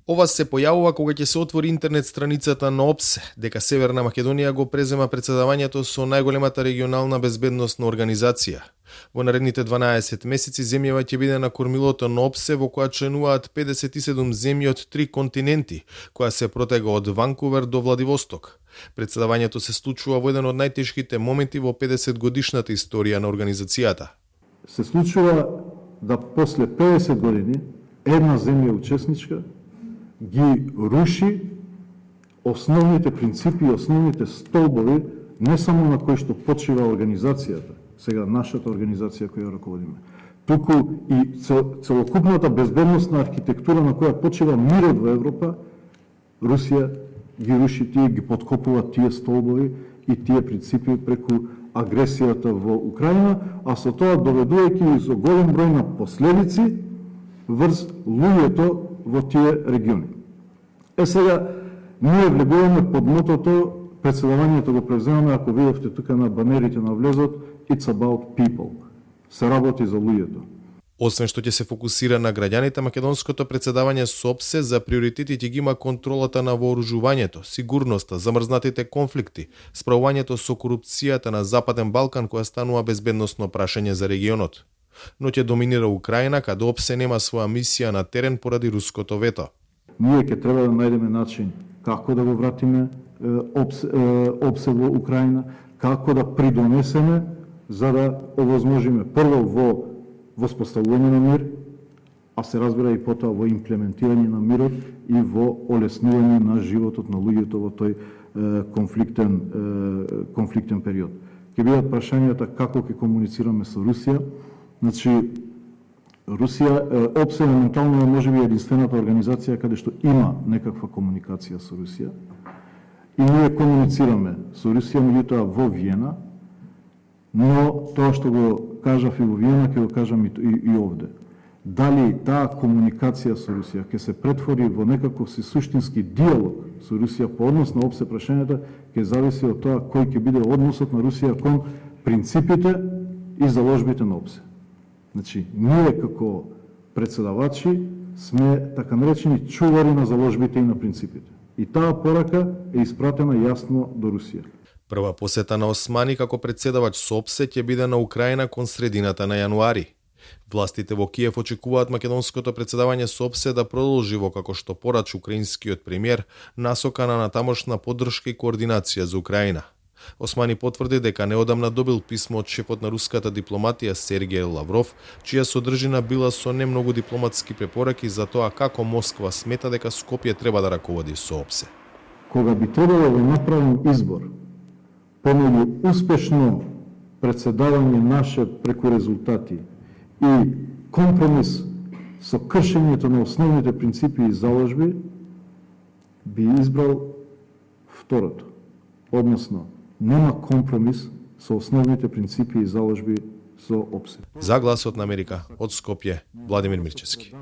Ова се појавува кога ќе се отвори интернет страницата на ОПСЕ, дека Северна Македонија го презема претседавањето со најголемата регионална безбедносна организација. Во наредните 12 месеци земјава ќе биде на кормилото на ОПСЕ, во која членуваат 57 земји од 3 континенти, која се протега од Ванкувер до Владивосток. Претседавањето се случува во еден од најтешките моменти во 50 годишната историја на организацијата. Се случува да после 50 години една земја учесничка ги руши основните принципи и основните столбови не само на кои што почива организацијата, сега нашата организација која раководиме, туку и целокупната безбедносна архитектура на која почива мирот во Европа, Русија ги руши тие, ги подкопува тие столбови и тие принципи преку агресијата во Украина, а со тоа доведувајќи со голем број на последици врз луѓето во тие региони. Сега, ние влегуваме под мотото, претседавањето го превземаме, ако видовте тука на банерите на влезот, It's about people. Се работи за луѓето. Освен што ќе се фокусира на граѓаните, македонското претседавање со ОПСЕ за приоритети ќе ги има контролата на вооружувањето, сигурноста, замрзнатите конфликти, справувањето со корупцијата на Западен Балкан, која станува безбедносно прашање за регионот. Но ќе доминира Украина, каде ОПСЕ нема своја мисија на терен поради руското вето. Ние ќе треба да најдеме начин како да го вратиме ОПСЕ во Украина, како да придонесеме за да овозможиме прво во воспоставување на мир, а се разбира и потоа во имплементирање на мирот и во олеснување на животот на луѓето во тој конфликтен период. Ќе бидат прашањата како ќе комуницираме со Русија. Значи, ОПСЕ моментално е можеби единствената организација каде што има некаква комуникација со Русија. И ние комуницираме со Русија, меѓутоа во Виена, но тоа што го кажав и во Виена, ќе го кажам и овде. Дали таа комуникација со Русија ќе се претвори во некаков си суштински диалог со Русија по однос на ОПСЕ прашањата, ќе зависи од тоа кој ќе биде односот на Русија кон принципите и заложбите на ОПСЕ. Значи, ние како претседавачи сме така наречени чувари на заложбите и на принципите. И таа порака е испратена јасно до Русија. Прва посета на Османи како претседавач со ОПСЕ ќе биде на Украина кон средината на јануари. Властите во Киев очекуваат македонското претседавање со ОПСЕ да продолжи во како што порача украинскиот премиер насокана на тамошна поддршка и координација за Украина. Османи потврди дека неодамна добил писмо од шефот на руската дипломатија Сергеј Лавров, чија содржина била со немногу дипломатски препораки за тоа како Москва смета дека Скопје треба да раководи со ОПСЕ. Кога би требало да направим избор помеѓу успешно претседавање наше преку резултати и компромис со кршењето на основните принципи и заложби, би избрал второто. Односно, нема компромис со основните принципи и заложби со ОПСЕ. За Гласот на Америка од Скопје, Владимир Мирчевски.